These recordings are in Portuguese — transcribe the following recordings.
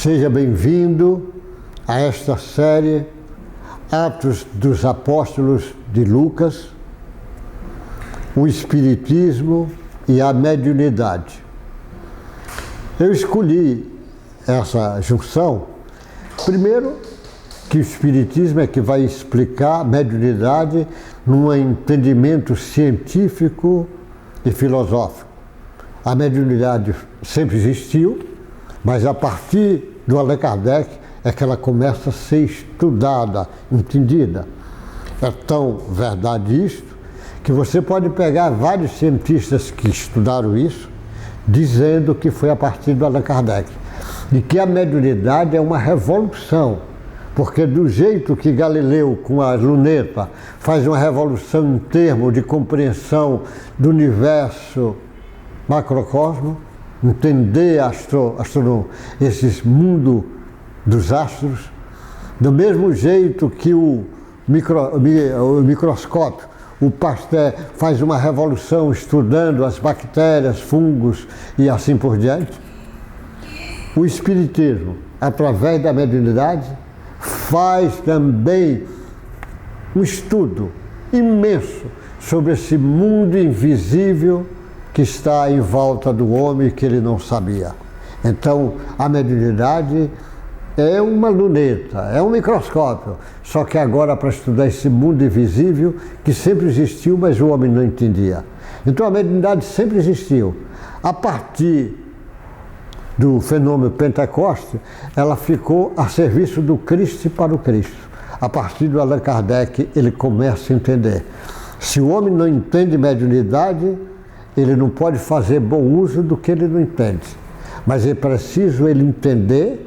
Seja bem-vindo a esta série Atos dos Apóstolos de Lucas, o Espiritismo e a Mediunidade. Eu escolhi essa junção, primeiro, que o Espiritismo é que vai explicar a mediunidade num entendimento científico e filosófico. A mediunidade sempre existiu, mas a partir do Allan Kardec é que ela começa a ser estudada, entendida. É tão verdade isto, que você pode pegar vários cientistas que estudaram isso, dizendo que foi a partir do Allan Kardec. E que a mediunidade é uma revolução, porque do jeito que Galileu, com a luneta, faz uma revolução em termos de compreensão do universo macrocosmo, entender esses mundos dos astros, do mesmo jeito que o microscópio, o Pasteur faz uma revolução estudando as bactérias, fungos e assim por diante, o Espiritismo, através da mediunidade, faz também um estudo imenso sobre esse mundo invisível que está em volta do homem que ele não sabia. Então, a mediunidade é uma luneta, é um microscópio, só que agora para estudar esse mundo invisível que sempre existiu, mas o homem não entendia. Então, a mediunidade sempre existiu. A partir do fenômeno Pentecoste, ela ficou a serviço do Cristo e para o Cristo. A partir do Allan Kardec, ele começa a entender. Se o homem não entende mediunidade, ele não pode fazer bom uso do que ele não entende. Mas é preciso ele entender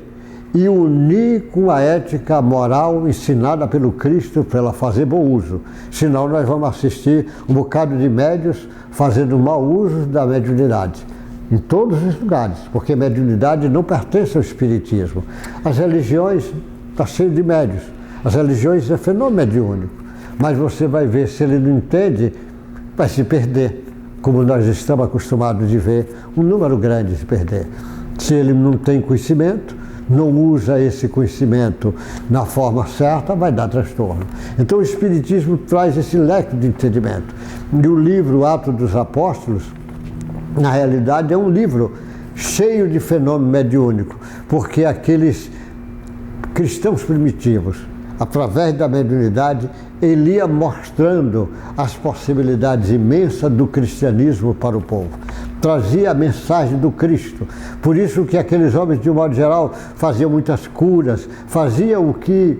e unir com a ética moral ensinada pelo Cristo para ela fazer bom uso. Senão nós vamos assistir um bocado de médios fazendo mau uso da mediunidade. Em todos os lugares, porque a mediunidade não pertence ao espiritismo. As religiões estão cheias de médios. As religiões é fenômeno mediúnico. Mas você vai ver, se ele não entende, vai se perder. Como nós estamos acostumados de ver, um número grande de perder. Se ele não tem conhecimento, não usa esse conhecimento na forma certa, vai dar transtorno. Então o Espiritismo traz esse leque de entendimento. E o livro Atos dos Apóstolos, na realidade, é um livro cheio de fenômeno mediúnico, porque aqueles cristãos primitivos, através da mediunidade, ele ia mostrando as possibilidades imensas do cristianismo para o povo. Trazia a mensagem do Cristo. Por isso que aqueles homens, de um modo geral, faziam muitas curas, faziam o que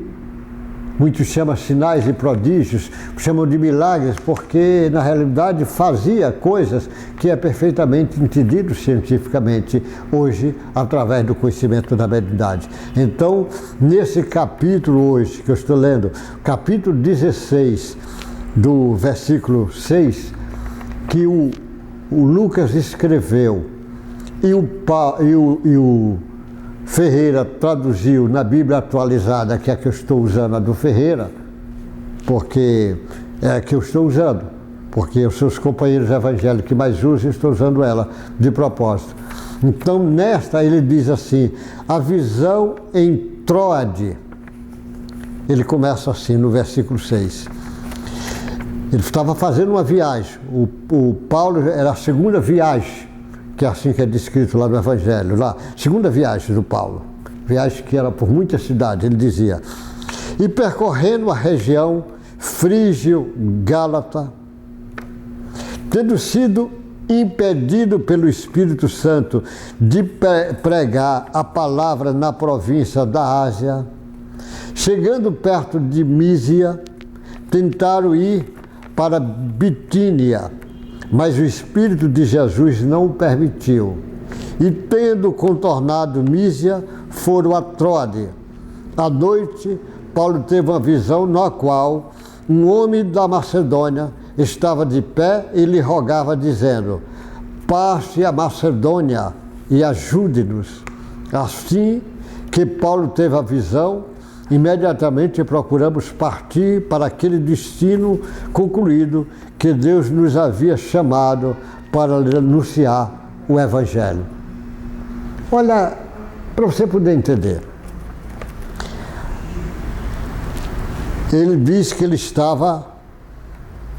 muitos chamam sinais e prodígios, chamam de milagres, porque na realidade fazia coisas que é perfeitamente entendido cientificamente hoje, através do conhecimento da mediunidade. Então, nesse capítulo hoje, que eu estou lendo, capítulo 16, do versículo 6, que o Lucas escreveu e o Ferreira traduziu na Bíblia atualizada, que é a que eu estou usando, a do Ferreira, porque é a que eu estou usando, porque os seus companheiros evangélicos que mais usam, estou usando ela de propósito. Então, nesta ele diz assim, a visão em Troade. Ele começa assim, no versículo 6. Ele estava fazendo uma viagem, o Paulo era a segunda viagem, que é assim que é descrito lá no Evangelho, lá, segunda viagem do Paulo, viagem que era por muitas cidades, ele dizia, e percorrendo a região frígio-gálata, tendo sido impedido pelo Espírito Santo de pregar a palavra na província da Ásia, chegando perto de Mísia, tentaram ir para Bitínia, mas o Espírito de Jesus não o permitiu. E tendo contornado Mísia, foram a Troade. À noite, Paulo teve uma visão na qual um homem da Macedônia estava de pé e lhe rogava, dizendo, passe a Macedônia e ajude-nos. Assim que Paulo teve a visão, imediatamente procuramos partir para aquele destino concluído que Deus nos havia chamado para anunciar o Evangelho. Olha Para você poder entender. Ele diz que ele estava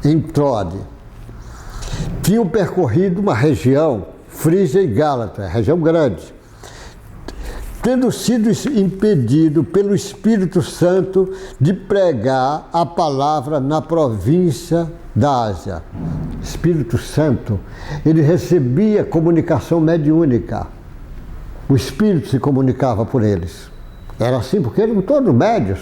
em Troade. Tinham percorrido uma região, Frígia e Gálata, região grande, tendo sido impedido pelo Espírito Santo de pregar a palavra na província da Ásia. Espírito Santo, ele recebia comunicação mediúnica. O Espírito se comunicava por eles. Era assim porque eram todos médios,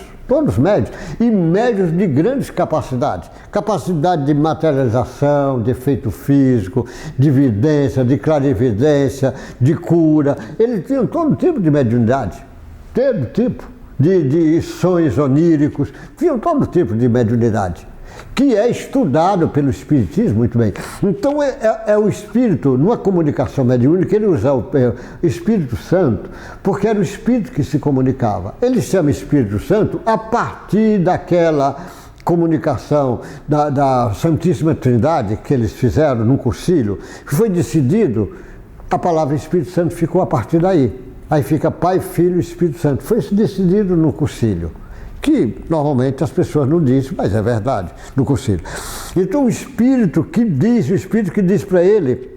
e médios de grandes capacidades. Capacidade de materialização, de efeito físico, de vidência, de clarividência, de cura. Eles tinham todo tipo de mediunidade, todo tipo de sonhos oníricos, tinham todo tipo de mediunidade, que é estudado pelo Espiritismo muito bem. Então é o Espírito, numa comunicação mediúnica, ele usa o Espírito Santo, porque era o Espírito que se comunicava. Ele chama Espírito Santo a partir daquela comunicação da Santíssima Trindade que eles fizeram no concílio, que foi decidido, a palavra Espírito Santo ficou a partir daí. Aí fica Pai, Filho e Espírito Santo. Foi decidido no concílio, que normalmente as pessoas não dizem, mas é verdade, no concílio. Então o Espírito que diz para ele,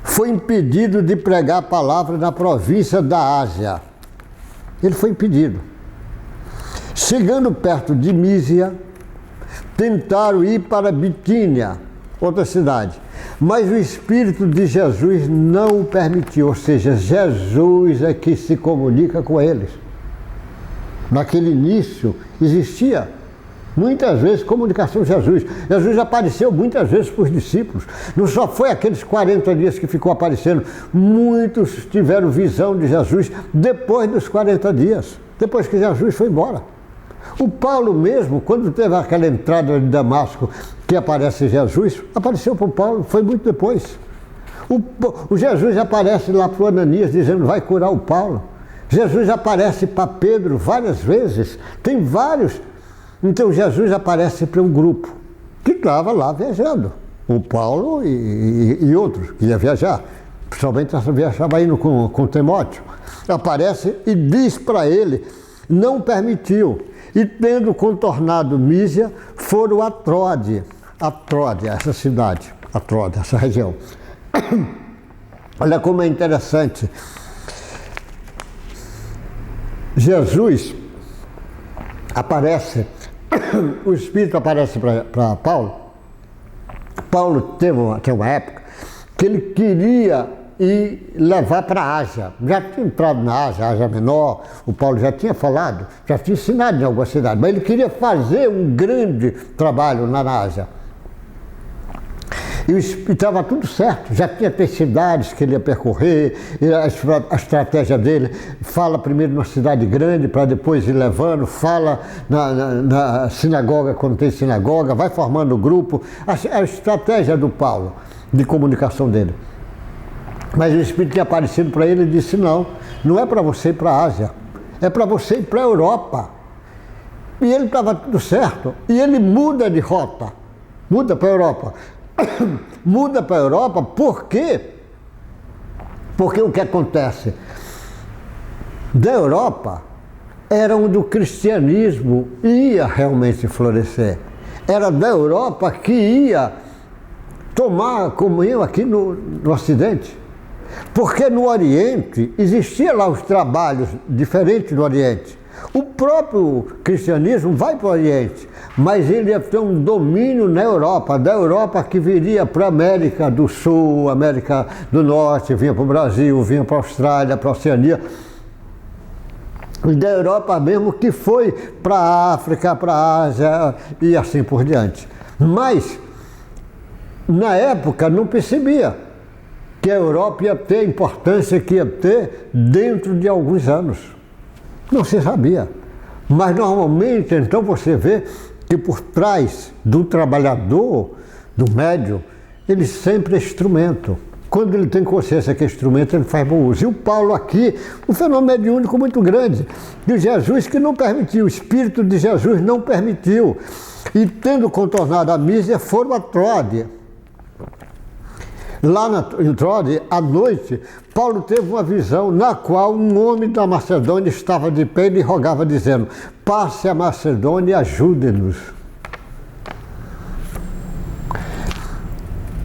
foi impedido de pregar a palavra na província da Ásia. Ele foi impedido. Chegando perto de Mísia, tentaram ir para Bitínia, outra cidade, mas o Espírito de Jesus não o permitiu, ou seja, Jesus é que se comunica com eles. Naquele início existia muitas vezes comunicação de Jesus. Jesus apareceu muitas vezes para os discípulos. Não só foi aqueles 40 dias que ficou aparecendo. Muitos tiveram visão de Jesus depois dos 40 dias, depois que Jesus foi embora. O Paulo mesmo, quando teve aquela entrada de Damasco que aparece Jesus, apareceu para o Paulo, foi muito depois. O Jesus aparece lá para o Ananias dizendo, vai curar o Paulo. Jesus aparece para Pedro várias vezes, tem vários. Então Jesus aparece para um grupo que estava lá viajando, o Paulo e outros que ia viajar, principalmente viajava indo com Timóteo. Aparece e diz para ele, não permitiu. E tendo contornado Mísia, foram a Troade, essa cidade, a Troade, essa região. Olha como é interessante. Jesus aparece, o Espírito aparece para Paulo. Paulo tem uma época que ele queria ir levar para a Ásia. Já tinha entrado na Ásia Menor, o Paulo já tinha falado, já tinha ensinado em alguma cidade, mas ele queria fazer um grande trabalho lá na Ásia. E estava tudo certo, já tinha três cidades que ele ia percorrer, a estratégia dele, fala primeiro numa cidade grande para depois ir levando, fala na sinagoga quando tem sinagoga, vai formando o grupo, a estratégia do Paulo, de comunicação dele. Mas o Espírito tinha aparecido para ele e disse, não é para você ir para a Ásia, é para você ir para a Europa. E ele estava tudo certo, e ele muda de rota, muda para a Europa. Muda para a Europa, por quê? Porque o que acontece? Da Europa era onde o cristianismo ia realmente florescer. Era da Europa que ia tomar comunhão aqui no Ocidente. Porque no Oriente, existia lá os trabalhos diferentes do Oriente. O próprio cristianismo vai para o Oriente, mas ele ia ter um domínio na Europa, da Europa que viria para a América do Sul, América do Norte, vinha para o Brasil, vinha para a Austrália, para a Oceania. E da Europa mesmo que foi para a África, para a Ásia e assim por diante. Mas, na época, não percebia que a Europa ia ter a importância que ia ter dentro de alguns anos. Não se sabia. Mas normalmente, então, você vê que por trás do trabalhador, do médium, ele sempre é instrumento. Quando ele tem consciência que é instrumento, ele faz bom uso. E o Paulo aqui, um fenômeno mediúnico muito grande, de Jesus que não permitiu, o Espírito de Jesus não permitiu. E tendo contornado a Mísia, foram a Troade. Lá em Troade, à noite, Paulo teve uma visão na qual um homem da Macedônia estava de pé e lhe rogava, dizendo: passe a Macedônia e ajude-nos.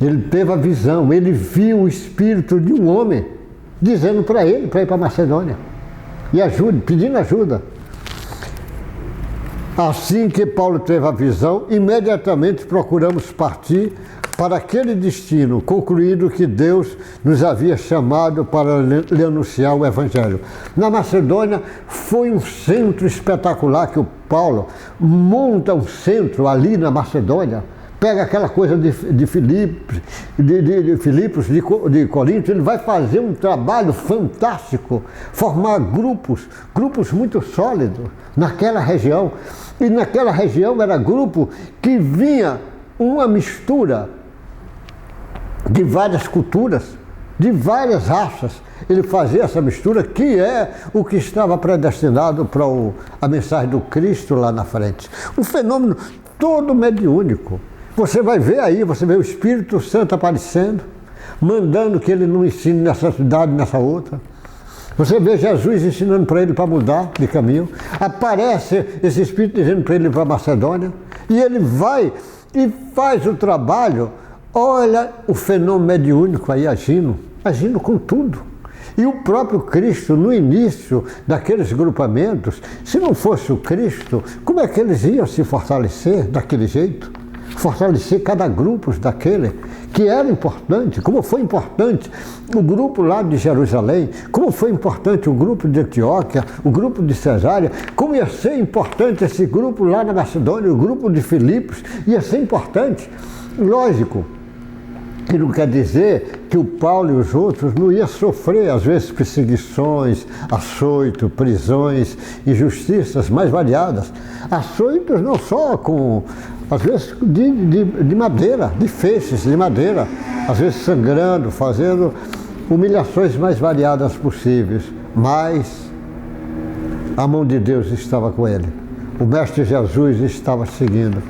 Ele teve a visão, ele viu o espírito de um homem dizendo para ele para ir para a Macedônia e ajude, pedindo ajuda. Assim que Paulo teve a visão, imediatamente procuramos partir para aquele destino, concluindo que Deus nos havia chamado para lhe anunciar o Evangelho. Na Macedônia foi um centro espetacular que o Paulo monta um centro ali na Macedônia. Pega aquela coisa de Filipos, de Corinto, ele vai fazer um trabalho fantástico, formar grupos muito sólidos naquela região. E naquela região era grupo que vinha uma mistura de várias culturas, de várias raças. Ele fazia essa mistura, que é o que estava predestinado para a mensagem do Cristo lá na frente. Um fenômeno todo mediúnico. Você vai ver aí, você vê o Espírito Santo aparecendo, mandando que ele não ensine nessa cidade, nessa outra. Você vê Jesus ensinando para ele para mudar de caminho. Aparece esse Espírito dizendo para ele ir para a Macedônia. E ele vai e faz o trabalho. Olha o fenômeno mediúnico aí agindo com tudo. E o próprio Cristo, no início daqueles grupamentos, se não fosse o Cristo, como é que eles iam se fortalecer daquele jeito? Fortalecer cada grupo daquele que era importante, como foi importante o grupo lá de Jerusalém, como foi importante o grupo de Antioquia, o grupo de Cesária, como ia ser importante esse grupo lá na Macedônia, o grupo de Filipos, ia ser importante. Lógico que não quer dizer que o Paulo e os outros não iam sofrer, às vezes, perseguições, açoito, prisões, injustiças mais variadas. Açoitos não só com, às vezes, de madeira, de feixes de madeira, às vezes sangrando, fazendo humilhações mais variadas possíveis. Mas a mão de Deus estava com ele. O Mestre Jesus estava seguindo.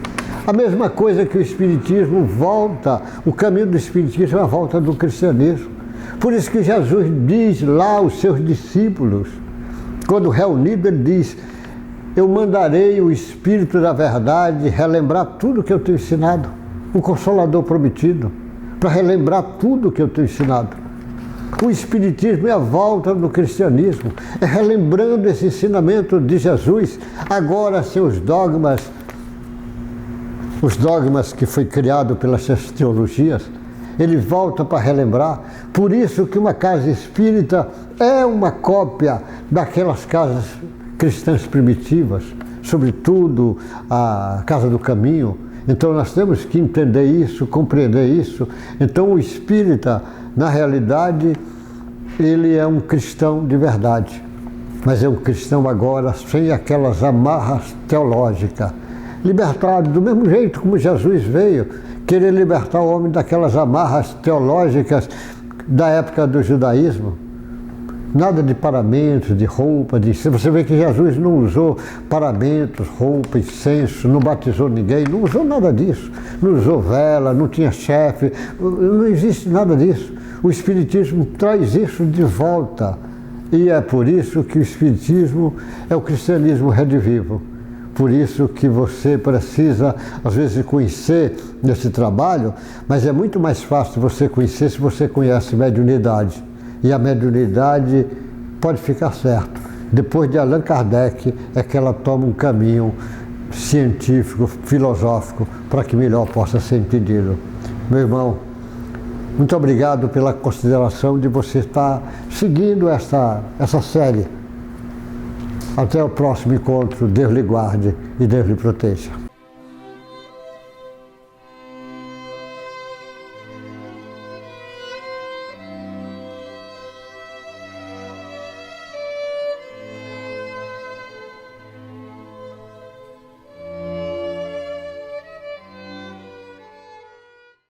A mesma coisa que o Espiritismo volta, o caminho do Espiritismo é a volta do cristianismo. Por isso que Jesus diz lá aos seus discípulos, quando reunido, ele diz: eu mandarei o Espírito da verdade relembrar tudo que eu tenho ensinado, o Consolador prometido, para relembrar tudo que eu tenho ensinado. O Espiritismo é a volta do cristianismo, é relembrando esse ensinamento de Jesus, agora sem os dogmas que foi criado pelas teologias. Ele volta para relembrar. Por isso que uma casa espírita é uma cópia daquelas casas cristãs primitivas, sobretudo a Casa do Caminho. Então nós temos que entender isso, compreender isso. Então o espírita, na realidade, ele é um cristão de verdade, mas é um cristão agora sem aquelas amarras teológicas. Libertado do mesmo jeito como Jesus veio, querer libertar o homem daquelas amarras teológicas da época do judaísmo. Nada de paramentos, de roupa, você vê que Jesus não usou paramentos, roupa, incenso, não batizou ninguém, não usou nada disso. Não usou vela, não tinha chefe, não existe nada disso. O Espiritismo traz isso de volta. E é por isso que o Espiritismo é o cristianismo redivivo. Por isso que você precisa, às vezes, conhecer esse trabalho, mas é muito mais fácil você conhecer se você conhece mediunidade. E a mediunidade pode ficar certo. Depois de Allan Kardec, é que ela toma um caminho científico, filosófico, para que melhor possa ser entendido. Meu irmão, muito obrigado pela consideração de você estar seguindo essa série. Até o próximo encontro. Deus lhe guarde e Deus lhe proteja.